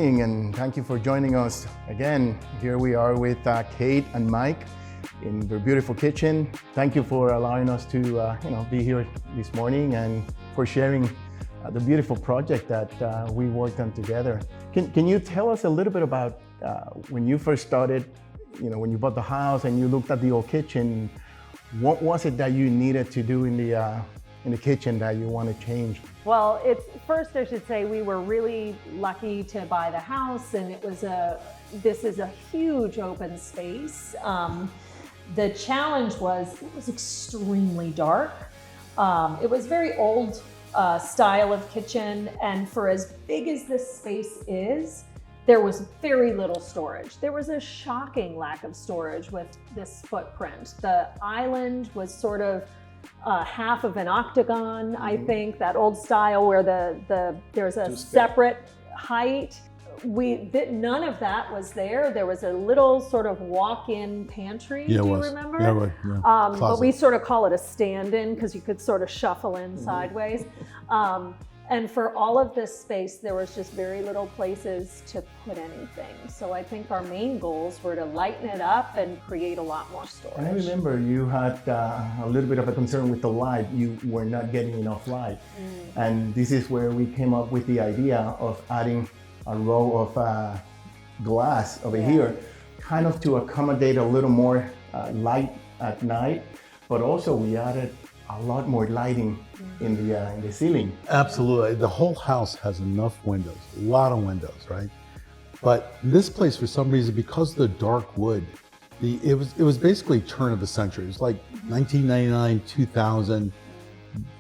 morning, and thank you for joining us again. Here we are with Kate and Mike in their beautiful kitchen. Thank you for allowing us to be here this morning and for sharing the beautiful project that we worked on together. Can you tell us a little bit about when you first started, when you bought the house and you looked at the old kitchen, what was it that you needed to do in the kitchen that you want to change? Well, first I should say we were really lucky to buy the house, and this is a huge open space. The challenge was it was extremely dark. It was very old style of kitchen, and for as big as this space is, there was very little storage. There was a shocking lack of storage with this footprint. The island was sort of half of an octagon, I think, that old style where there's a separate height. None of that was there. There was a little sort of walk-in pantry, do you remember? Yeah, right. Yeah. But we sort of call it a stand-in because you could sort of shuffle in sideways. And for all of this space, there was just very little places to put anything. So I think our main goals were to lighten it up and create a lot more storage. And I remember you had a little bit of a concern with the light. You were not getting enough light. And this is where we came up with the idea of adding a row of glass over here, kind of to accommodate a little more light at night, but also we added a lot more lighting in the ceiling. Absolutely. The whole house has enough windows, a lot of windows, right? But this place, for some reason, because of the dark wood, it was basically turn of the century. It was like 1999, 2000.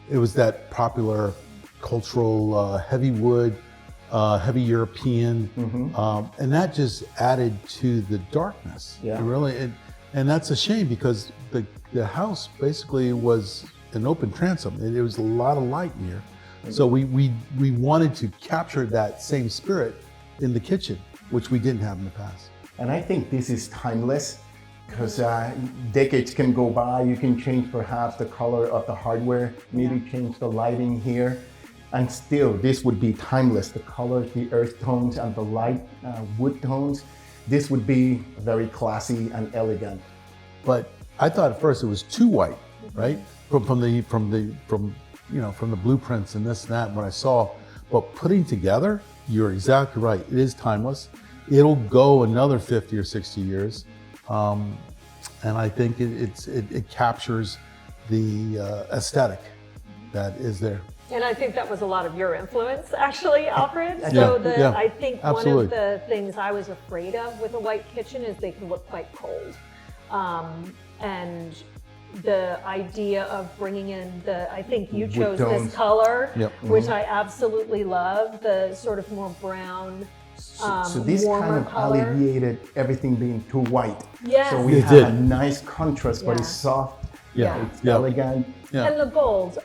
It was that popular cultural heavy wood, heavy European, and that just added to the darkness. Yeah. And that's a shame because the house basically was an open transom. There was a lot of light in here. So we wanted to capture that same spirit in the kitchen, which we didn't have in the past. And I think this is timeless because decades can go by. You can change perhaps the color of the hardware, maybe change the lighting here. And still, this would be timeless. The colors, the earth tones, and the light wood tones. This would be very classy and elegant. But I thought at first it was too white, right? From the blueprints and this and that. When I saw, but putting together, you're exactly right. It is timeless. It'll go another 50 or 60 years, and I think it captures the aesthetic that is there. And I think that was a lot of your influence, actually, Alfred. I think absolutely. One of the things I was afraid of with a white kitchen is they can look quite cold. And the idea of bringing in I think you chose this color, which I absolutely love, the sort of more brown, so this kind of color. alleviated everything being too white. Yes. So we have a nice contrast, but it's soft, it's elegant. Yeah. And the gold,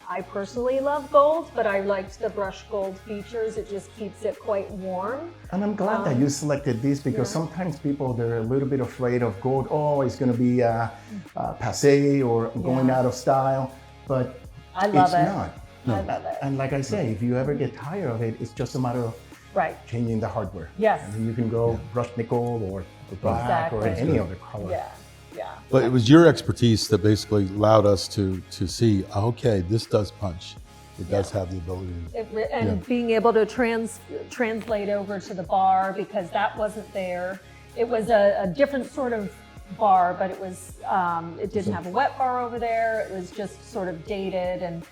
I personally love gold, but I liked the brushed gold features. It just keeps it quite warm. And I'm glad that you selected this because sometimes people, they're a little bit afraid of gold. Oh, it's going to be passé or going out of style, but I love it's it. not. I love it. And like I say, if you ever get tired of it, it's just a matter of changing the hardware. Yes. And then you can go brushed nickel or black or any other color. Yeah. But it was your expertise that basically allowed us to see, okay, this does punch. It does have the ability to. Being able to translate over to the bar, because that wasn't there. It was a different sort of bar, but it didn't have a wet bar over there. It was just sort of dated, and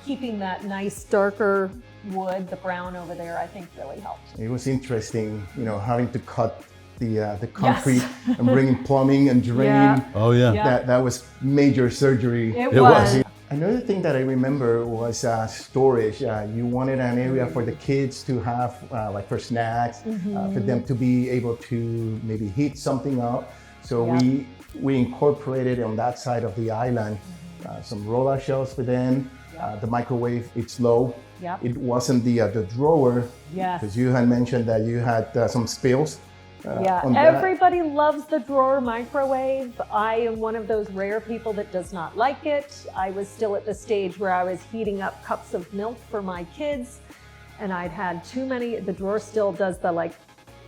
keeping that nice darker wood, the brown over there, I think really helped. It was interesting, having to cut the concrete and bringing plumbing and drain. Oh yeah. That was major surgery. It was. Another thing that I remember was storage. You wanted an area for the kids to have, like for snacks, for them to be able to maybe heat something up. So we incorporated on that side of the island some roll-out shelves for them. The microwave, it's low. It wasn't the drawer, because you had mentioned that you had some spills. Everybody loves the drawer microwave. I am one of those rare people that does not like it. I was still at the stage where I was heating up cups of milk for my kids, and I'd had too many, the drawer still does the like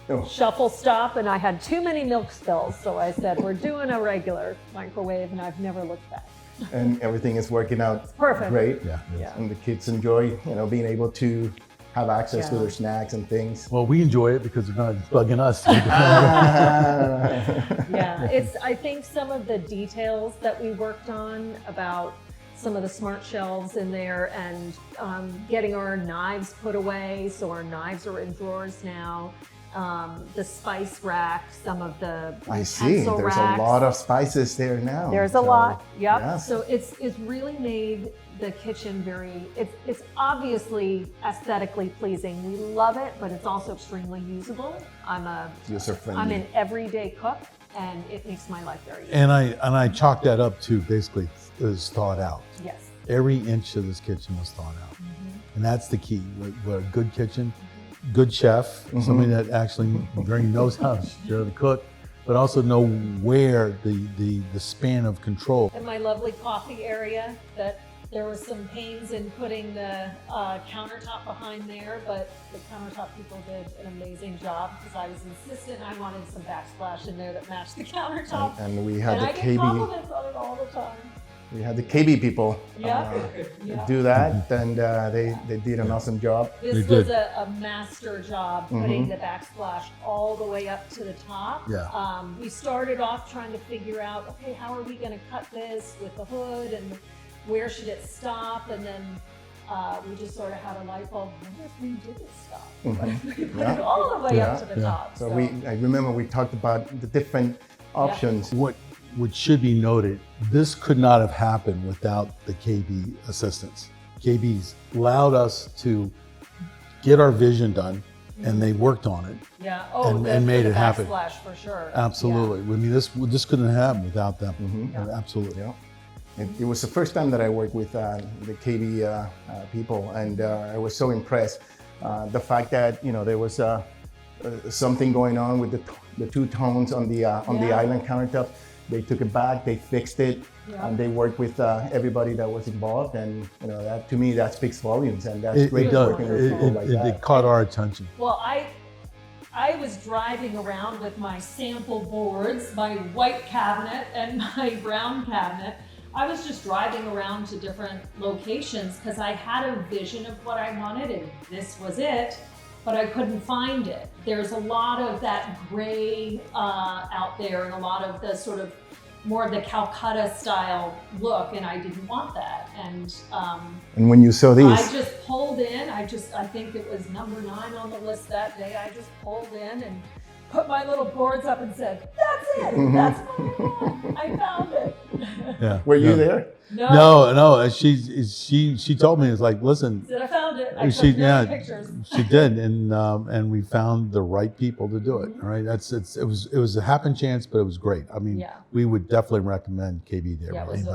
Oh. shuffle stop, and I had too many milk spills. So I said, we're doing a regular microwave, and I've never looked back. And everything is working out Perfect. great. Yeah. Yeah. And the kids enjoy, being able to have access to Yeah. their snacks and things. Well, we enjoy it because they're not bugging us. Yeah, I think some of the details that we worked on about some of the smart shelves in there and getting our knives put away. So our knives are in drawers now. The spice rack, some of the I see. utensil There's racks. a lot of spices there now. There's a So, lot. Yep. yeah. So it's really made the kitchen very, it's obviously aesthetically pleasing. We love it, but it's also extremely usable. I'm User-friendly. an everyday cook, and it makes my life very easy. And I chalked that up to basically it was thought out. Yes. Every inch of this kitchen was thought out. And that's the key. With a good kitchen, good chef, somebody that actually very knows how to cook, but also know where the span of control. And my lovely coffee area, that there was some pains in putting the countertop behind there, but the countertop people did an amazing job because I was insistent I wanted some backsplash in there that matched the countertop. And we had And the I get KB. compliments on it all the time. We had the KB people Yeah. Yeah. do that, and they did an awesome job. This They was did. a master job putting the backsplash all the way up to the top. Yeah. We started off trying to figure out, okay, how are we going to cut this with the hood and where should it stop? And then we just sort of had a light bulb. What if we did it stop? What if we put it all the way up to the top? So I remember we talked about the different options. What should be noted, this could not have happened without the KB assistants. KB's allowed us to get our vision done, and they worked on it. Yeah. And made it happen. Backsplash for sure. Absolutely. I mean, this couldn't have happened without them. Absolutely. Yeah. It was the first time that I worked with the KB people, and I was so impressed. The fact that there was something going on with the two tones on the island countertop. They took it back, they fixed it, and they worked with everybody that was involved. And that, to me, that speaks volumes, and that's great It does. working with people like that. It caught our attention. Well, I was driving around with my sample boards, my white cabinet and my brown cabinet. I was just driving around to different locations because I had a vision of what I wanted, and this was it, but I couldn't find it. There's a lot of that gray out there and a lot of the sort of more of the Calcutta style look, and I didn't want that. And when you saw these, I just pulled in, I think it was number 9 on the list that day. I just pulled in and put my little boards up and said, that's it, that's what I want. I found it. Yeah. were you there? No. She told me, it's like, listen. Said I found it. I took many pictures. She did, and we found the right people to do it. All right, it was a happen chance, but it was great. I mean, Yeah. we would definitely recommend KB there. Yeah, it for was anybody.